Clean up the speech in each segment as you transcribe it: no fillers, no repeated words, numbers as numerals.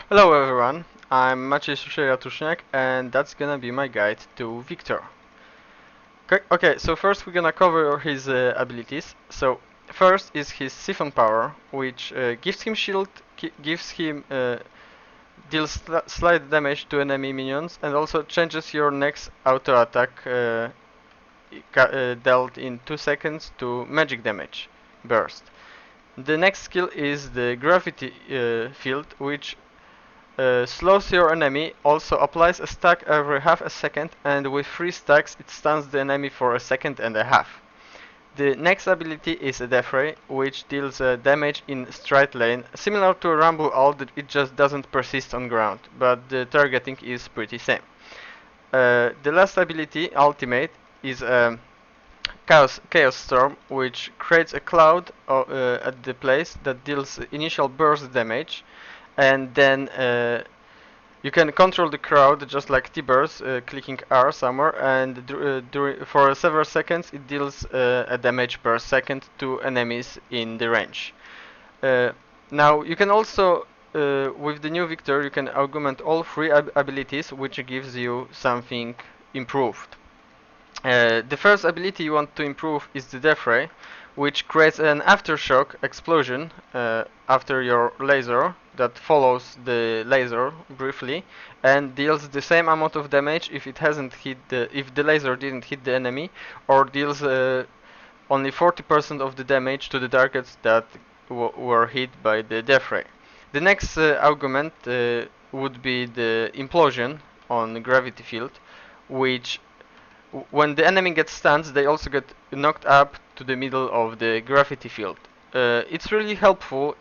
Hello everyone, I'm Shushei, and that's gonna be my guide to Viktor. Okay, so first we're gonna cover his abilities. So first is his Siphon power, which gives him shield, gives him deals slight damage to enemy minions, and also changes your next auto attack dealt in 2 seconds to magic damage burst. The next skill is the gravity field, which slows your enemy, also applies a stack every half a second, and with 3 stacks it stuns the enemy for a second and a half. The next ability is a Death Ray, which deals damage in straight lane, similar to a Rumble ult, it just doesn't persist on ground, but the targeting is pretty same. The last ability, Ultimate, is Chaos Storm, which creates a cloud at the place that deals initial burst damage, and then you can control the crowd just like T-Burst, clicking R somewhere, and for several seconds it deals a damage per second to enemies in the range. Uh, Now you can also, with the new Viktor, you can augment all 3 abilities, which gives you something improved. The first ability you want to improve is the Death Ray, which creates an aftershock explosion after your laser that follows the laser briefly and deals the same amount of damage if it hasn't hit if the laser didn't hit the enemy, or deals only 40% of the damage to the targets that were hit by the Death Ray. The next augment would be the implosion on the gravity field, which when the enemy gets stunned, they also get knocked up to the middle of the gravity field. It's really helpful.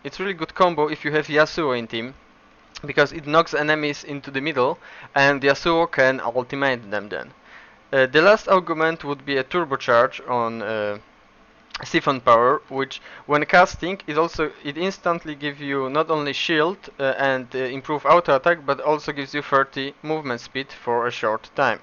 It's really good combo if you have Yasuo in team, because it knocks enemies into the middle, and Yasuo can ultimate them then. The last augment would be a turbocharge on Siphon power, which when casting it instantly gives you not only shield and improve auto attack, but also gives you 30 movement speed for a short time.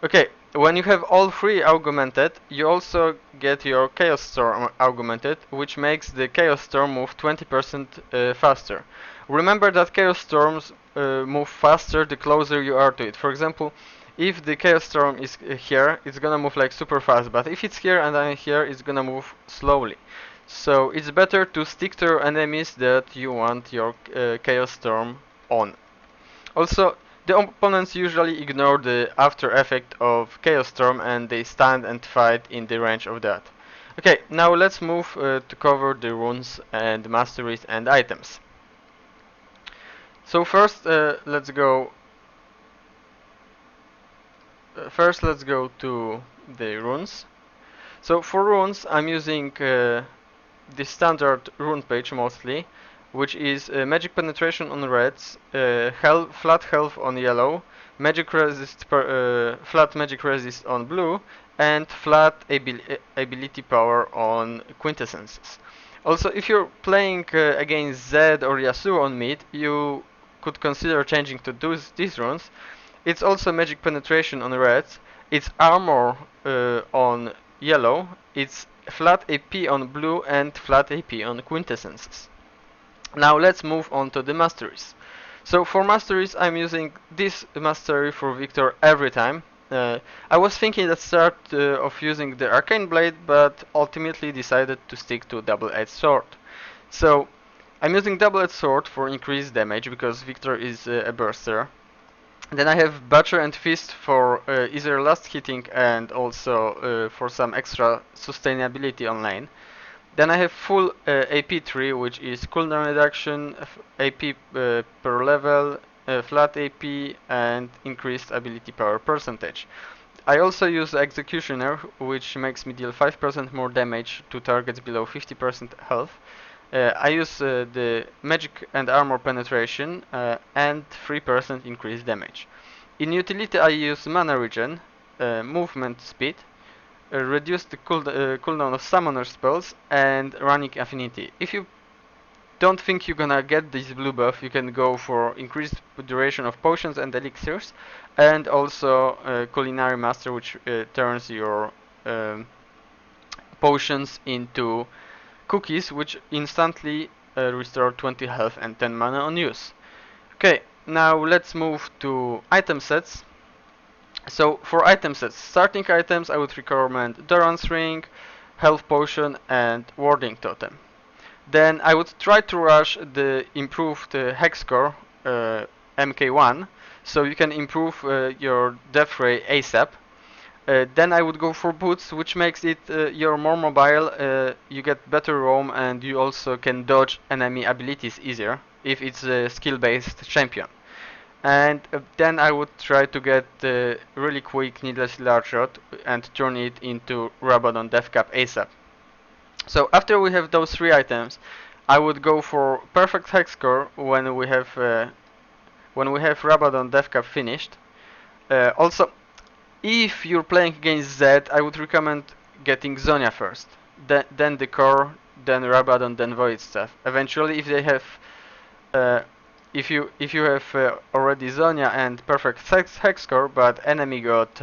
Okay, when you have all 3 augmented, you also get your Chaos Storm augmented, which makes the Chaos Storm move 20% faster. Remember that Chaos Storms move faster the closer you are to it. For example, if the Chaos Storm is here, it's gonna move like super fast, but if it's here and I'm here, it's gonna move slowly. So it's better to stick to your enemies that you want your Chaos Storm on. Also, the opponents usually ignore the after effect of Chaos Storm and they stand and fight in the range of that. Okay, now let's move to cover the runes and masteries and items. So first let's go to the runes. So for runes, I'm using the standard rune page mostly, which is magic penetration on reds, flat health on yellow, flat magic resist on blue, and flat ability power on quintessences. Also, if you're playing against Zed or Yasuo on mid, you could consider changing to these runes. It's also magic penetration on reds, it's armor on yellow, it's flat AP on blue, and flat AP on quintessences. Now let's move on to the masteries. So for masteries, I'm using this mastery for Viktor every time. I was thinking at start of using the Arcane Blade, but ultimately decided to stick to Double-Edged Sword. So I'm using Double-Edged Sword for increased damage because Viktor is a burster. Then I have Butcher and Fist for easier last hitting and also for some extra sustainability on lane. Then I have full AP tree, which is cooldown reduction, AP per level, flat AP, and increased ability power percentage. I also use Executioner, which makes me deal 5% more damage to targets below 50% health. I use the magic and armor penetration and 3% increased damage. In utility I use mana regen, movement speed, reduce the cooldown of summoner spells, and running affinity. If you don't think you're gonna get this blue buff, you can go for increased duration of potions and elixirs, and also Culinary Master, which turns your potions into cookies, which instantly restore 20 health and 10 mana on use. Okay, now let's move to item sets. So for item sets, starting items I would recommend Doran's Ring, Health Potion and Warding Totem. Then I would try to rush the improved Hex Core MK1, so you can improve your death ray ASAP. Then I would go for boots, which makes it you're more mobile, you get better roam, and you also can dodge enemy abilities easier if it's a skill-based champion. And then I would try to get really quick Needless Large Shot and turn it into Rabadon Death Cap ASAP. So after we have those three items, I would go for Perfect Hex Core when we have Rabadon Death Cap finished. Also, if you're playing against Zed, I would recommend getting Zonia first, then the core, then Rabadon, then Void stuff. Eventually, if they have, if you have already Zonia and perfect hex core, but enemy got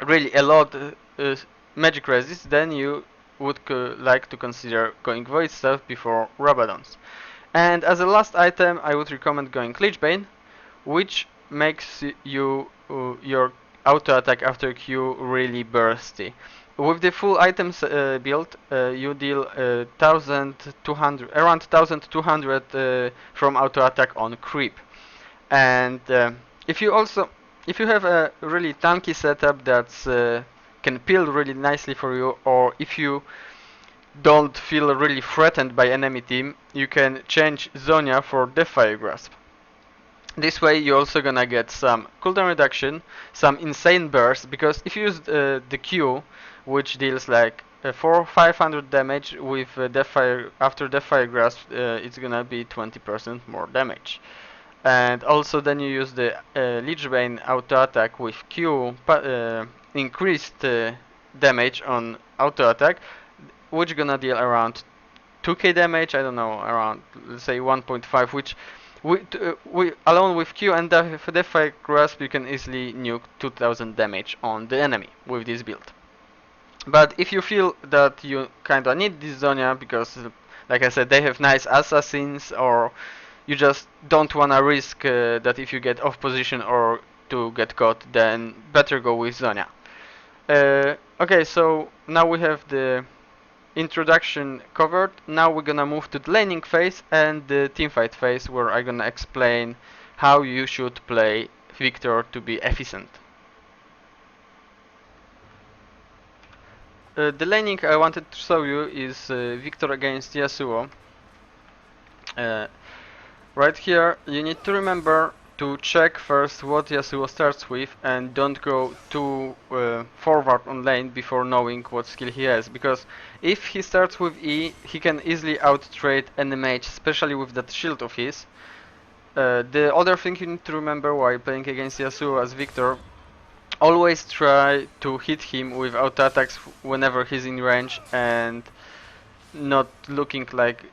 really a lot magic resist, then you would like to consider going Void stuff before Rabadons. And as a last item, I would recommend going Lichbane, which makes you your auto attack after Q really bursty. With the full items build, you deal 1200, around 1200 from auto attack on creep. And if you also, if you have a really tanky setup that's can peel really nicely for you, or if you don't feel really threatened by enemy team, you can change Zonia for Deathfire Grasp. This way you're also gonna get some cooldown reduction, some insane burst, because if you use the Q, which deals like 500 damage with Deathfire, after Deathfire Grasp, it's gonna be 20% more damage. And also then you use the Lichbane auto attack with Q, increased damage on auto attack, which gonna deal around 2k damage, I don't know, around let's say 1.5, which we alone with Q and Deathfire Grasp you can easily nuke 2000 damage on the enemy with this build. But if you feel that you kinda need this Zonia because, like I said, they have nice assassins, or you just don't wanna risk that if you get off position or to get caught, then better go with Zonia. Okay, so now we have the introduction covered. Now we're gonna move to the laning phase and the teamfight phase, where I'm gonna explain how you should play Viktor to be efficient. The laning I wanted to show you is Viktor against Yasuo. Right here you need to remember to check first what Yasuo starts with and don't go too forward on lane before knowing what skill he has, because if he starts with E, he can easily out-trade any mage, especially with that shield of his. The other thing you need to remember while playing against Yasuo as Viktor, always try to hit him with auto attacks whenever he's in range and not looking like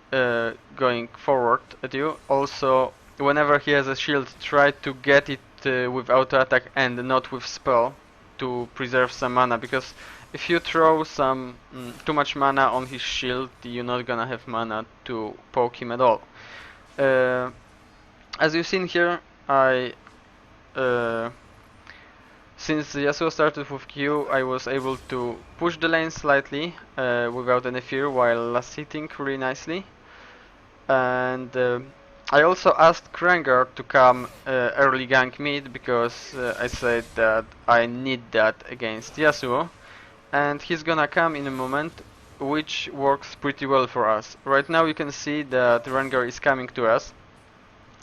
going forward at you. Also, whenever he has a shield, try to get it with auto attack and not with spell to preserve some mana, because if you throw some too much mana on his shield, you're not gonna have mana to poke him at all. As you've seen here, since Yasuo started with Q, I was able to push the lane slightly without any fear while last hitting really nicely. And I also asked Krengar to come early gank mid, because I said that I need that against Yasuo. And he's gonna come in a moment, which works pretty well for us. Right now you can see that Rengar is coming to us,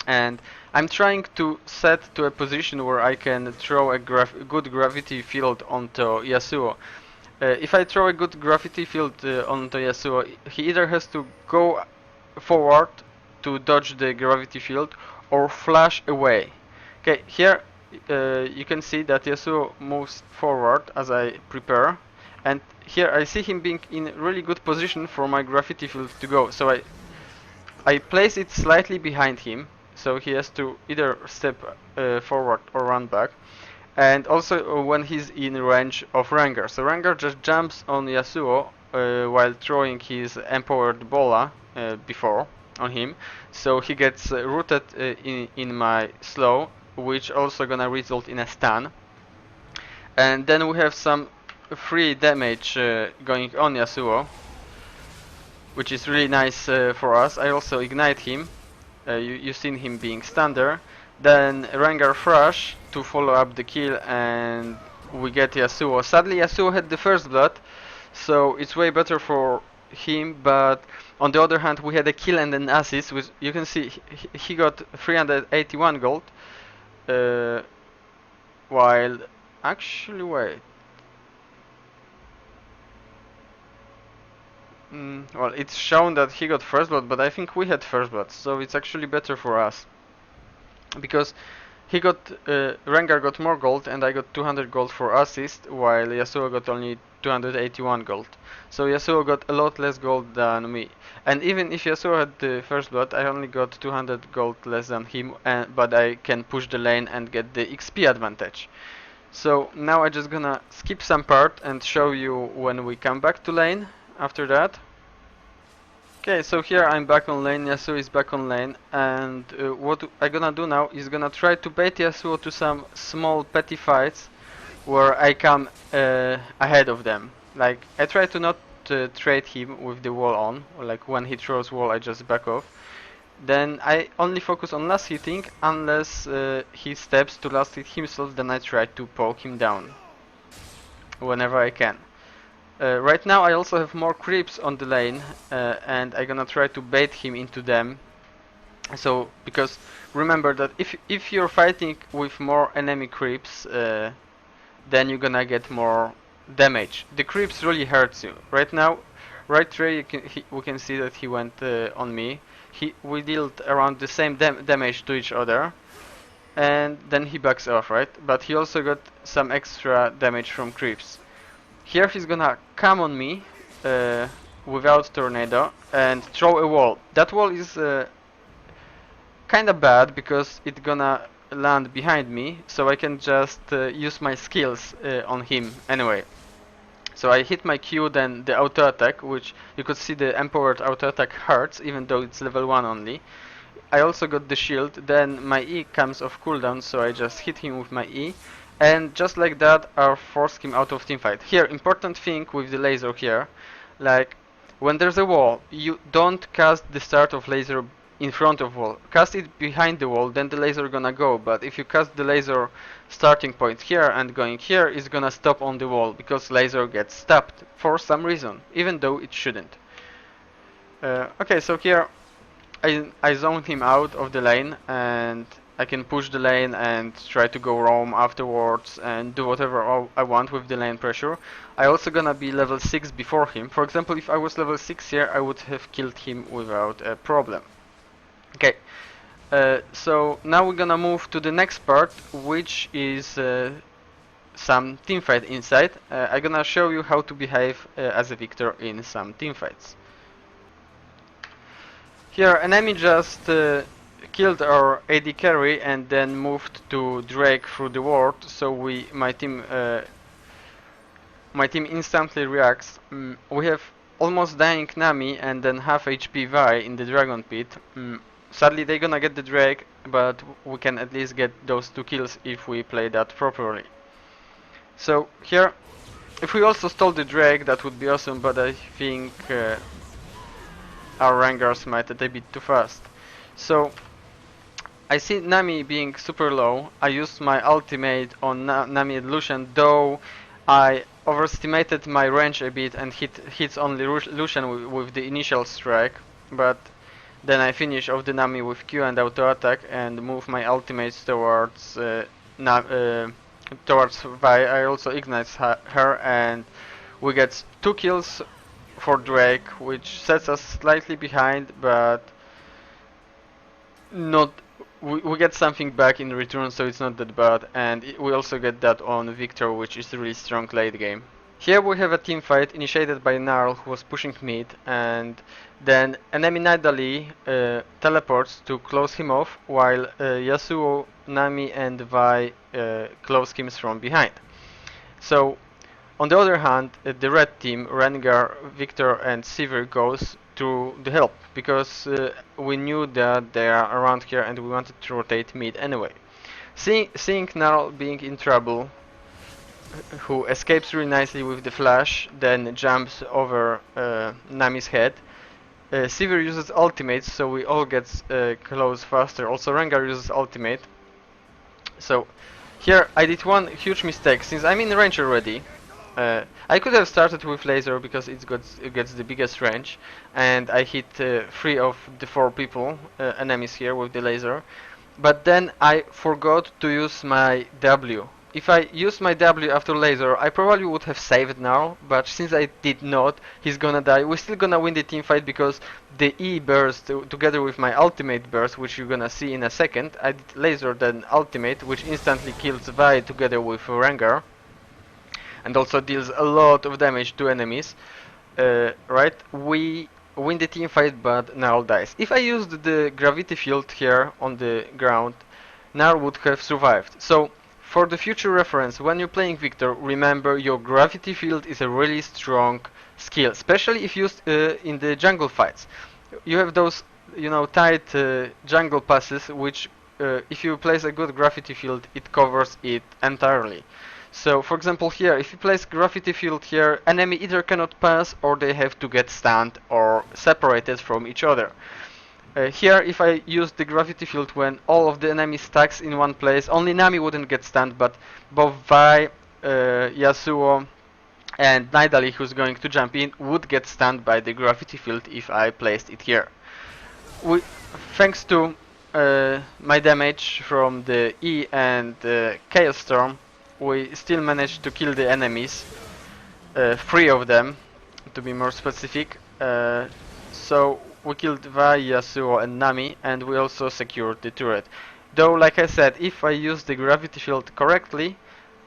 and I'm trying to set to a position where I can throw a good gravity field onto Yasuo. If I throw a good gravity field onto Yasuo, he either has to go forward to dodge the gravity field or flash away. Okay, here you can see that Yasuo moves forward as I prepare, and here I see him being in really good position for my gravity field to go. So I place it slightly behind him, so he has to either step forward or run back. And also when he's in range of Rengar. So Rengar just jumps on Yasuo while throwing his empowered bola before on him, so he gets rooted in my slow, which also gonna result in a stun. And then we have some free damage going on Yasuo, which is really nice for us. I also ignite him. You've seen him being stunned there. Then Rengar Thrush to follow up the kill, and we get Yasuo. Sadly, Yasuo had the first blood, so it's way better for him. But on the other hand, we had a kill and an assist, which you can see he got 381 gold. Uh, while actually, wait. Well, it's shown that he got first blood, but I think we had first blood, so it's actually better for us. Because Rengar got more gold and I got 200 gold for assist, while Yasuo got only 281 gold. So Yasuo got a lot less gold than me. And even if Yasuo had the first blood, I only got 200 gold less than him, but I can push the lane and get the XP advantage. So now I'm just gonna skip some part and show you when we come back to lane after that. Okay, so here I'm back on lane, Yasuo is back on lane, and what I'm gonna do now is gonna try to bait Yasuo to some small petty fights where I come ahead of them. Like, I try to not trade him with the wall on, or like when he throws wall I just back off. Then I only focus on last hitting, unless he steps to last hit himself, then I try to poke him down whenever I can. Right now I also have more creeps on the lane, and I'm gonna try to bait him into them. So, because remember that if you're fighting with more enemy creeps, then you're gonna get more damage. The creeps really hurts you. Right now, right here we can see that he went on me. We dealt around the same damage to each other, and then he backs off, right? But he also got some extra damage from creeps. Here he's gonna come on me without tornado and throw a wall. That wall is kinda bad because it's gonna land behind me, so I can just use my skills on him anyway. So I hit my Q, then the auto attack, which you could see the empowered auto attack hurts even though it's level 1 only. I also got the shield, then my E comes off cooldown, so I just hit him with my E. And just like that, I forced him out of teamfight. Here, important thing with the laser here, like when there's a wall, you don't cast the start of laser in front of wall. Cast it behind the wall, then the laser gonna go. But if you cast the laser starting point here and going here, it's gonna stop on the wall because laser gets stopped for some reason, even though it shouldn't. Okay, so here I zoned him out of the lane, and I can push the lane and try to go roam afterwards and do whatever I want with the lane pressure. I also gonna be level 6 before him. For example, if I was level 6 here, I would have killed him without a problem. Okay, so now we're gonna move to the next part, which is some teamfight inside. I'm gonna show you how to behave as a Viktor in some teamfights. Here, enemy just killed our AD carry and then moved to Drake through the ward, so my team instantly reacts. We have almost dying Nami and then half HP Vi in the Dragon Pit. Sadly they're gonna get the Drake, but we can at least get those 2 kills if we play that properly. So here, if we also stole the Drake, that would be awesome, but I think our Rangers might a bit too fast. So I see Nami being super low. I used my ultimate on Nami and Lucian, though I overestimated my range a bit and hits only Lucian with the initial strike. But then I finish off the Nami with Q and auto attack and move my ultimates towards towards Vi. I also ignite her and we get 2 kills for Drake, which sets us slightly behind, but not we get something back in return, so it's not that bad. And we also get that on Viktor, which is really strong late game. Here we have a team fight initiated by Gnarl, who was pushing mid, and then enemy Nidalee teleports to close him off, while Yasuo, Nami and Vi close him from behind. So On the other hand, the red team, Rengar, Viktor and Sivir goes to the help because we knew that they are around here and we wanted to rotate mid anyway. Seeing Gnarl being in trouble, who escapes really nicely with the flash, then jumps over Nami's head. Sivir uses ultimate, so we all get close faster. Also Rengar uses ultimate. So here I did one huge mistake. Since I'm in range already, I could have started with laser because it gets the biggest range, and I hit 3 of the 4 people, enemies here with the laser. But then I forgot to use my W. If I used my W after laser, I probably would have saved now, but since I did not, he's gonna die. We're still gonna win the team fight because the E burst together with my ultimate burst, which you're gonna see in a second, I did laser then ultimate, which instantly kills Vi together with Rengar, and also deals a lot of damage to enemies. Right? We win the team fight, but Gnarl dies. If I used the gravity field here on the ground, Gnarl would have survived. So, for the future reference, when you're playing Viktor, remember your gravity field is a really strong skill, especially if used in the jungle fights. You have those, tight jungle passes, which, if you place a good gravity field, it covers it entirely. So, for example, here, if you place gravity field here, enemy either cannot pass or they have to get stunned or separated from each other. Here, if I use the gravity field when all of the enemy stacks in one place, only Nami wouldn't get stunned, but both Vi, Yasuo, and Nidalee, who's going to jump in, would get stunned by the gravity field if I placed it here. Thanks to my damage from the E and Chaos Storm, we still managed to kill the enemies, 3 of them, to be more specific. So we killed Vi, Yasuo and Nami, and we also secured the turret. Though, like I said, if I used the gravity field correctly,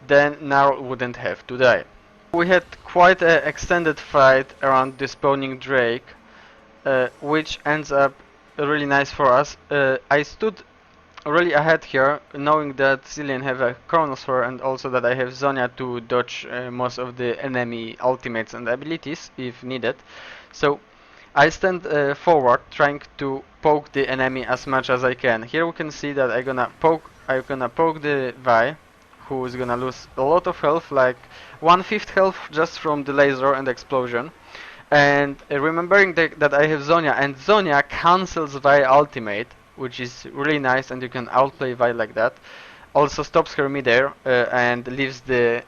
then Gnarl wouldn't have to die. We had quite an extended fight around the spawning Drake, which ends up really nice for us. I stood really ahead here, knowing that Zilean have a Chronosphere and also that I have Zhonya to dodge most of the enemy ultimates and abilities if needed. So I stand forward, trying to poke the enemy as much as I can. Here we can see that I'm gonna poke the Vi, who is gonna lose a lot of health, like 1/5 health just from the laser and explosion. And remembering that I have Zhonya, and Zhonya cancels Vi ultimate, which is really nice, and you can outplay Vi like that. Also stops her midair and leaves the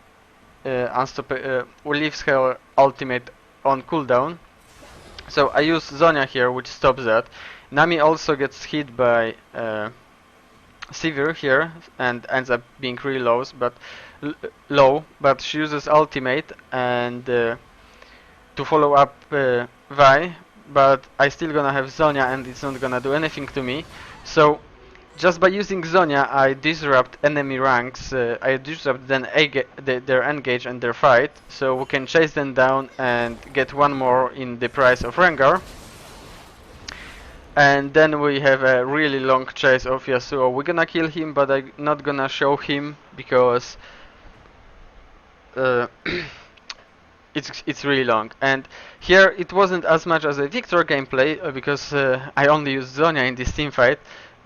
leaves her ultimate on cooldown. So I use Zhonya here, which stops that. Nami also gets hit by Sivir here and ends up being really low, but she uses ultimate and to follow up Vi, but I still gonna have Zhonya and it's not gonna do anything to me. So just by using Zhonya, I disrupt enemy ranks, I disrupt then their engage and their fight, so we can chase them down and get one more in the price of Rengar. And then we have a really long chase of Yasuo. We're gonna kill him, but I'm not gonna show him because it's really long. And here it wasn't as much as a Viktor gameplay because I only used Zhonya in this teamfight.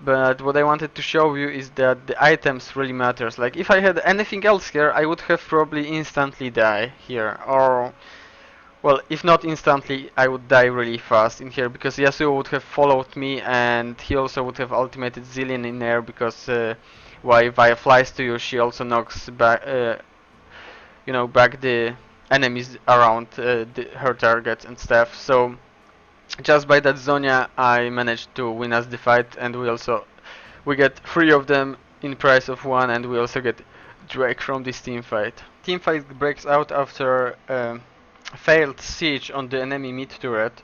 But what I wanted to show you is that the items really matters. Like if I had anything else here, I would have probably instantly die here, or well, if not instantly, I would die really fast in here because Yasuo would have followed me and he also would have ultimated Zilean in there because while Vi flies to you, she also knocks back, back the enemies around her targets and stuff. So just by that Zhonya, I managed to win us the fight, and we get 3 of them in price of 1, and we also get Drake from this teamfight. Teamfight breaks out after failed siege on the enemy mid turret.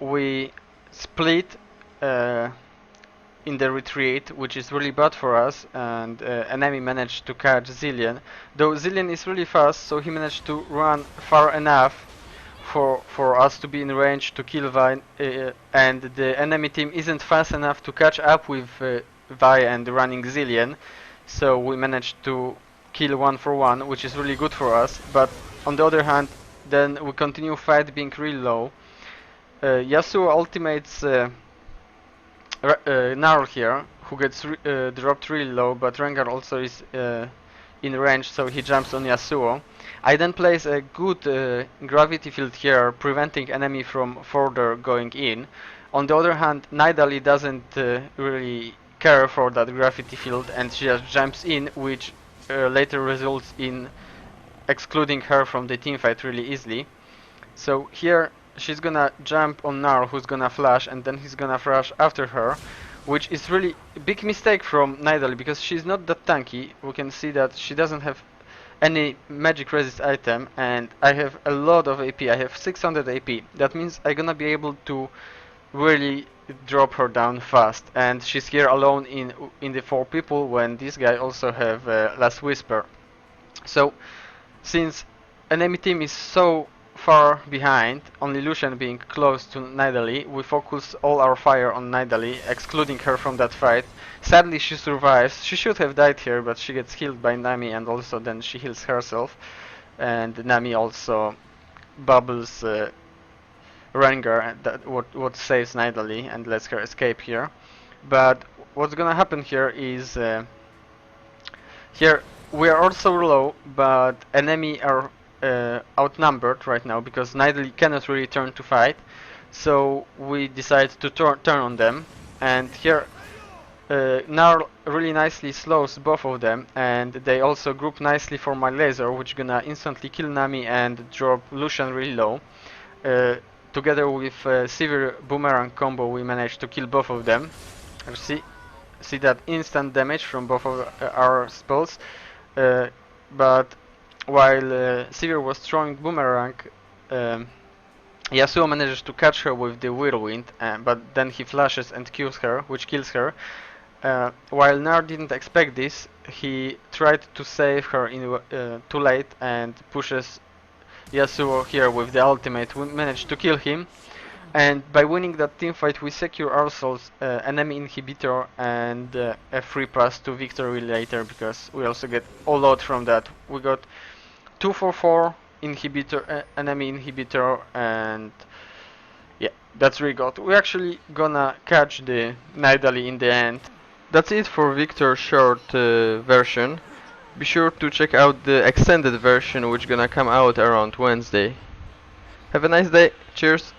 We split in the retreat, which is really bad for us, and enemy managed to catch Zilean. Though Zilean is really fast, so he managed to run far enough for us to be in range to kill Vi, and the enemy team isn't fast enough to catch up with Vi and running Zilean, so we managed to kill 1-for-1, which is really good for us. But on the other hand, then we continue fight being really low. Yasuo ultimates Gnarl here, who gets dropped really low, but Rengar also is in range, so he jumps on Yasuo. I then place a good gravity field here, preventing enemy from further going in. On the other hand, Nidalee doesn't really care for that gravity field, and she just jumps in, which later results in excluding her from the teamfight really easily. So here she's gonna jump on Nar, who's gonna flash, and then he's gonna flash after her, which is really a big mistake from Nidalee because she's not that tanky. We can see that she doesn't have any magic resist item, and I have a lot of AP. I have 600 AP. That means I'm gonna be able to really drop her down fast, and she's here alone in the 4 people when this guy also have Last Whisper. So since enemy team is so far behind, only Lucian being close to Nidalee, we focus all our fire on Nidalee, excluding her from that fight. Sadly, she survives. She should have died here, but she gets healed by Nami, and also then she heals herself. And Nami also bubbles Rengar, that what saves Nidalee and lets her escape here. But what's gonna happen here is here we are also low, but enemy are outnumbered right now because Nidalee cannot really turn to fight. So we decide to turn on them, and here Gnarl really nicely slows both of them, and they also group nicely for my laser, which gonna instantly kill Nami and drop Lucian really low. Together with severe boomerang combo, we managed to kill both of them. See that instant damage from both of our spells. But while Sivir was throwing boomerang, Yasuo manages to catch her with the whirlwind, but then he flashes and kills her, which kills her. While Nar didn't expect this, he tried to save her too late and pushes Yasuo here with the ultimate. We managed to kill him, and by winning that teamfight we secure ourselves enemy inhibitor and a free pass to victory later, because we also get all out from that. We got 2-4-4 inhibitor, enemy inhibitor, and yeah, that's really good. We're actually gonna catch the Nidalee in the end. That's it for Viktor's short version. Be sure to check out the extended version, which gonna come out around Wednesday. Have a nice day. Cheers.